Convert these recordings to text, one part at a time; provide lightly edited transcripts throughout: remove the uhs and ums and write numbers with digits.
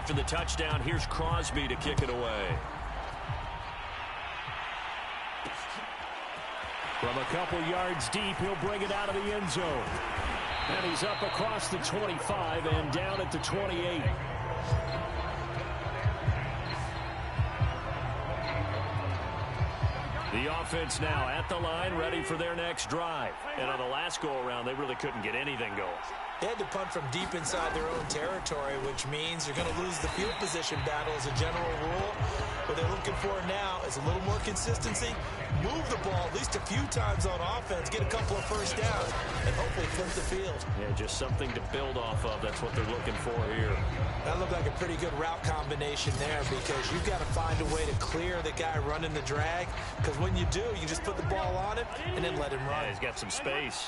after the touchdown, here's Crosby to kick it away. From a couple yards deep, he'll bring it out of the end zone. And he's up across the 25 and down at the 28. The offense now at the line, ready for their next drive. And on the last go-around, they really couldn't get anything going. They had to punt from deep inside their own territory, which means you're going to lose the field position battle as a general rule. What they're looking for now is a little more consistency, move the ball at least a few times on offense, get a couple of first downs, and hopefully flip the field. Yeah, just something to build off of. That's what they're looking for here. That looked like a pretty good route combination there because you've got to find a way to clear the guy running the drag, because when you do, you just put the ball on him and then let him run. Yeah, he's got some space.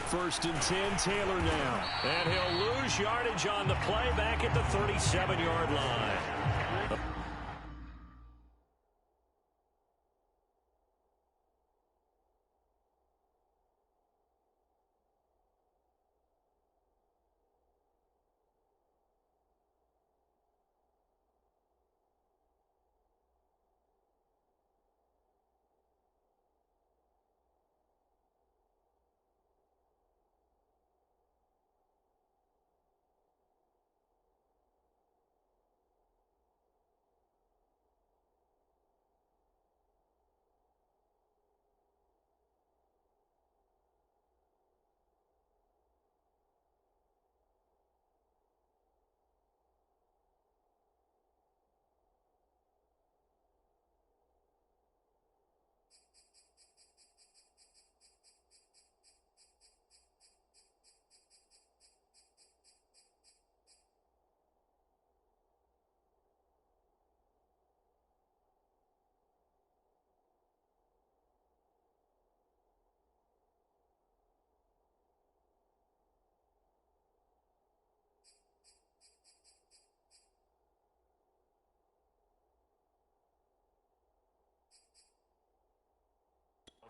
First and 10, Taylor now. And he'll lose yardage on the play back at the 37-yard line.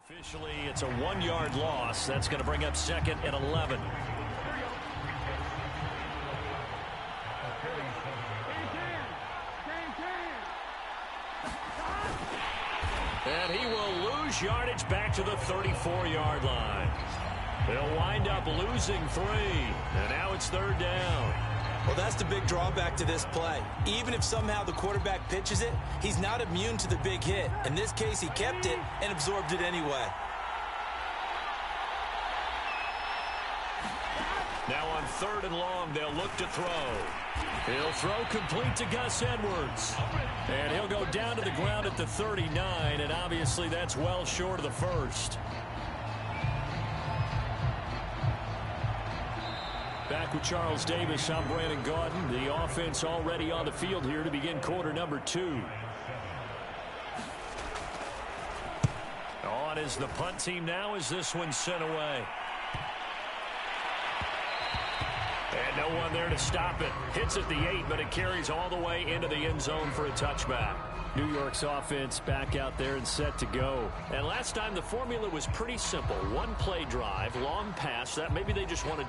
Officially, it's a 1-yard loss. That's going to bring up second and 11. And he will lose yardage back to the 34-yard line. They'll wind up losing 3. And now it's third down. Well, that's the big drawback to this play. Even if somehow the quarterback pitches it, he's not immune to the big hit. In this case, he kept it and absorbed it anyway. Now on third and long, they'll look to throw. He'll throw complete to Gus Edwards. And he'll go down to the ground at the 39, and obviously that's well short of the first. Back with Charles Davis, I'm Brandon Gaudin. The offense already on the field here to begin quarter number 2. On is the punt team now as this one's sent away. And no one there to stop it. Hits at the 8, but it carries all the way into the end zone for a touchback. New York's offense back out there and set to go. And last time the formula was pretty simple. One play drive, long pass. That maybe they just wanted...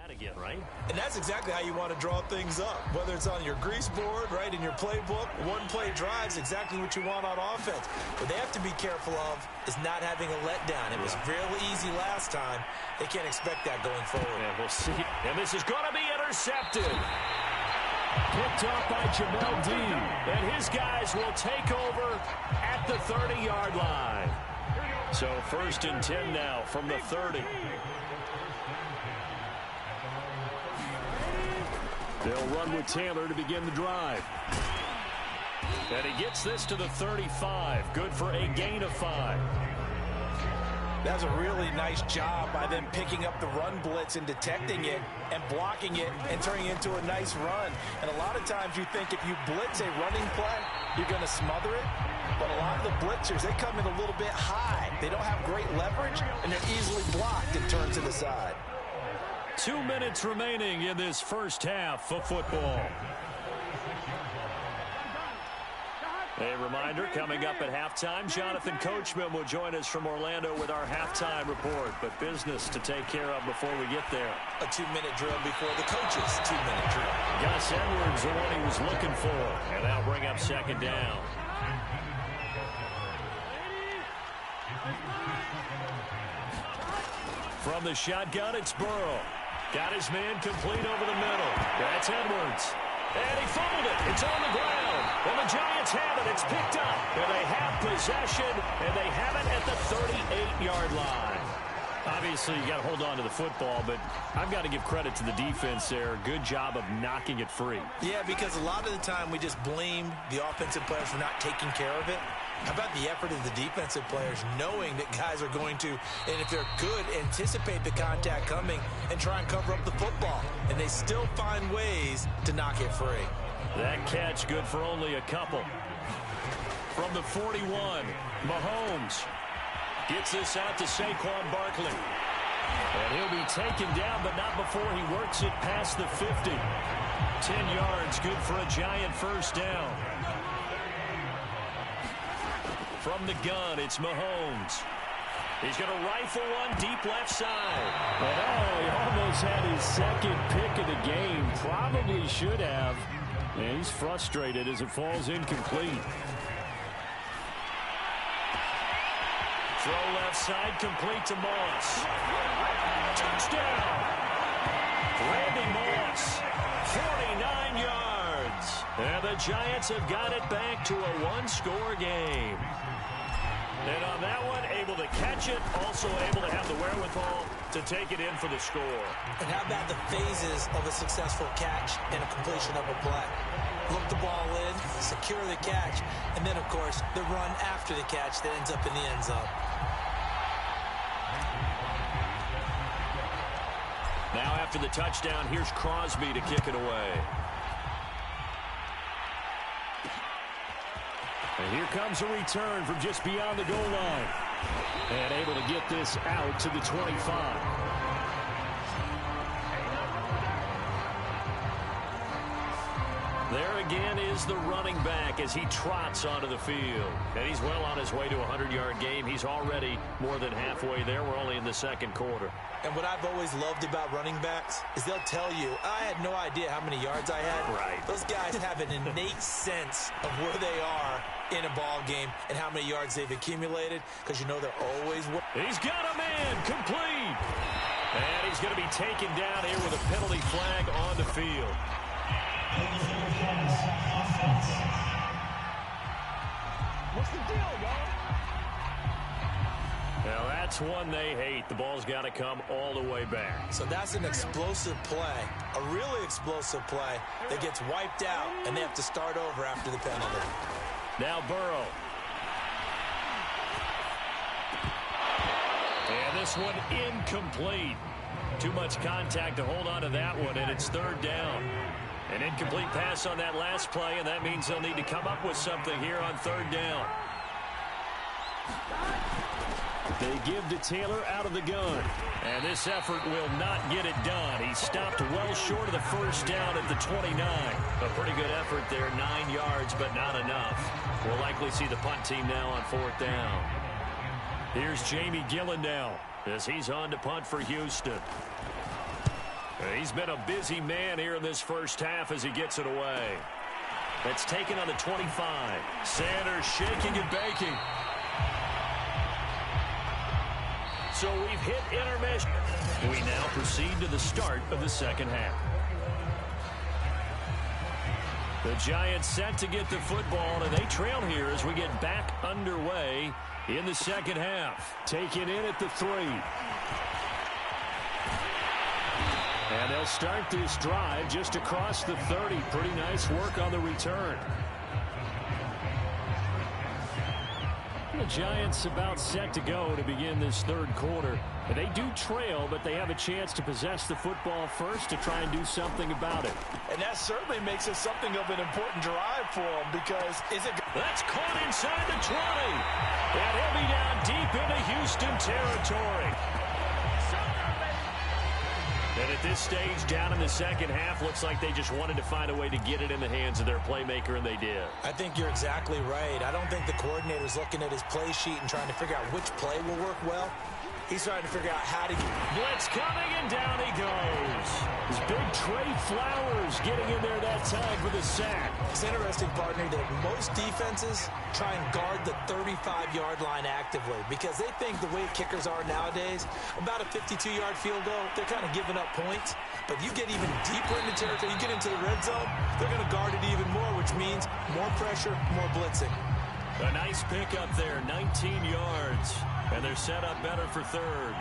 again, right? And that's exactly how you want to draw things up. Whether it's on your grease board, right, in your playbook, one-play drives, exactly what you want on offense. What they have to be careful of is not having a letdown. It was real easy last time. They can't expect that going forward. Yeah, we'll see. And this is going to be intercepted. Picked off by Jamel Dean. And his guys will take over at the 30-yard line. So first and 10 now from the 30. They'll run with Taylor to begin the drive. And he gets this to the 35. Good for a gain of 5. That's a really nice job by them picking up the run blitz and detecting it and blocking it and turning it into a nice run. And a lot of times you think if you blitz a running play, you're going to smother it. But a lot of the blitzers, they come in a little bit high. They don't have great leverage, and they're easily blocked and turned to the side. 2 minutes remaining in this first half of football. A reminder, coming up at halftime, Jonathan Coachman will join us from Orlando with our halftime report. But business to take care of before we get there. A 2-minute drill before the coach's 2-minute drill. Gus Edwards, the one he was looking for. And that'll bring up second down. From the shotgun, it's Burrow. Got his man complete over the middle. That's Edwards. And he fumbled it. It's on the ground. And the Giants have it. It's picked up. And they have possession. And they have it at the 38-yard line. Obviously, you got to hold on to the football, but I've got to give credit to the defense there. Good job of knocking it free. Yeah, because a lot of the time we just blame the offensive players for not taking care of it. How about the effort of the defensive players knowing that guys are going to, and if they're good, anticipate the contact coming and try and cover up the football. And they still find ways to knock it free. That catch good for only a couple. From the 41, Mahomes gets this out to Saquon Barkley. And he'll be taken down, but not before he works it past the 50. 10 yards, good for a Giant first down. From the gun, it's Mahomes. He's going to rifle one deep left side. And he almost had his second pick of the game. Probably should have. And he's frustrated as it falls incomplete. Throw left side, complete to Moss. Touchdown! Randy Moss, 49 yards. And the Giants have got it back to a one-score game. And on that one, able to catch it, also able to have the wherewithal to take it in for the score. And how about the phases of a successful catch and a completion of a play? Look the ball in, secure the catch, and then, of course, the run after the catch that ends up in the end zone. Now after the touchdown, here's Crosby to kick it away. And here comes a return from just beyond the goal line. And able to get this out to the 25. There again is the running back as he trots onto the field. And he's well on his way to a 100-yard game. He's already more than halfway there. We're only in the second quarter. And what I've always loved about running backs is they'll tell you, I had no idea how many yards I had. Right. Those guys have an innate sense of where they are in a ball game and how many yards they've accumulated, because you know they're always... He's got a man complete. And he's going to be taken down here with a penalty flag on the field. What's the deal, y'all? Now that's one they hate. The ball's got to come all the way back. So that's an explosive play, a really explosive play that gets wiped out, and they have to start over after the penalty. Now Burrow. And this one incomplete. Too much contact to hold on to that one, and it's third down. An incomplete pass on that last play, and that means they'll need to come up with something here on third down. They give to Taylor out of the gun. And this effort will not get it done. He stopped well short of the first down at the 29. A pretty good effort there, 9 yards, but not enough. We'll likely see the punt team now on fourth down. Here's Jamie Gillen now as he's on to punt for Houston. He's been a busy man here in this first half as he gets it away. That's taken on the 25. Sanders shaking and baking. So we've hit intermission. We now proceed to the start of the second half. The Giants set to get the football, and they trail here as we get back underway in the second half. Taken in at the 3. And they'll start this drive just across the 30. Pretty nice work on the return. The Giants about set to go to begin this third quarter. They do trail, but they have a chance to possess the football first to try and do something about it. And that certainly makes it something of an important drive for them, because that's caught inside the 20. And he'll be down deep into Houston territory. And at this stage, down in the second half, looks like they just wanted to find a way to get it in the hands of their playmaker, and they did. I think you're exactly right. I don't think the coordinator's looking at his play sheet and trying to figure out which play will work well. He's trying to figure out how to get... Blitz coming, and down he goes. His big Trey Flowers getting in there that time for the sack. It's interesting, partner, that most defenses try and guard the 35-yard line actively because they think the way kickers are nowadays, about a 52-yard field goal, they're kind of giving up points. But you get even deeper into territory, you get into the red zone, they're going to guard it even more, which means more pressure, more blitzing. A nice pick up there, 19 yards. And they're set up better for third.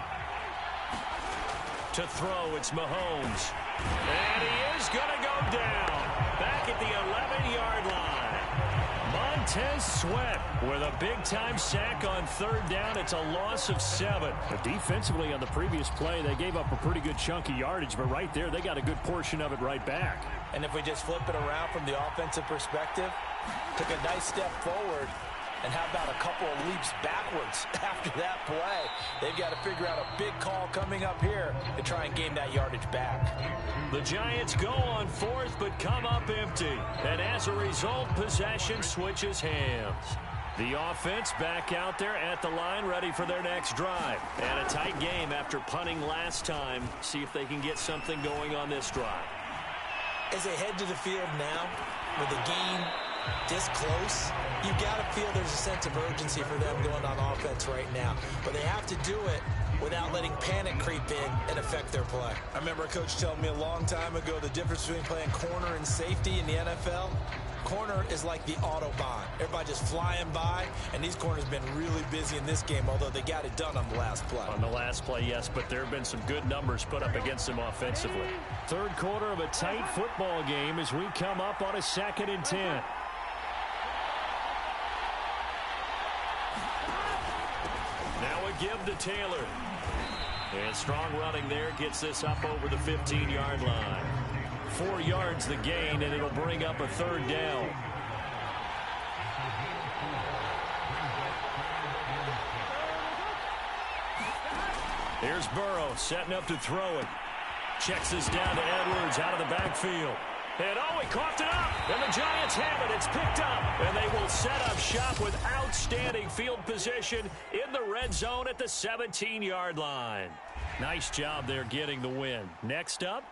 To throw, it's Mahomes. And he is going to go down. Back at the 11-yard line. Montez Sweat with a big-time sack on third down. It's a loss of 7. But defensively on the previous play, they gave up a pretty good chunk of yardage. But right there, they got a good portion of it right back. And if we just flip it around from the offensive perspective, took a nice step forward. And how about a couple of leaps backwards after that play? They've got to figure out a big call coming up here to try and gain that yardage back. The Giants go on fourth, but come up empty. And as a result, possession switches hands. The offense back out there at the line, ready for their next drive. And a tight game after punting last time. See if they can get something going on this drive. As they head to the field now, with the game this close, you've got to feel there's a sense of urgency for them going on offense right now. But they have to do it without letting panic creep in and affect their play. I remember a coach telling me a long time ago the difference between playing corner and safety in the NFL. Corner is like the Autobahn. Everybody just flying by, and these corners have been really busy in this game, although they got it done on the last play. On the last play, yes, but there have been some good numbers put up against them offensively. Third quarter of a tight football game as we come up on a 2nd and 10. Now a give to Taylor. And strong running there gets this up over the 15-yard line. 4 yards the gain, and it'll bring up a third down. Here's Burrow setting up to throw it. Checks this down to Edwards out of the backfield. And oh, he coughed it up, and the Giants have it. It's picked up, and they will set up shop with outstanding field position in the red zone at the 17-yard line. Nice job there getting the win. Next up,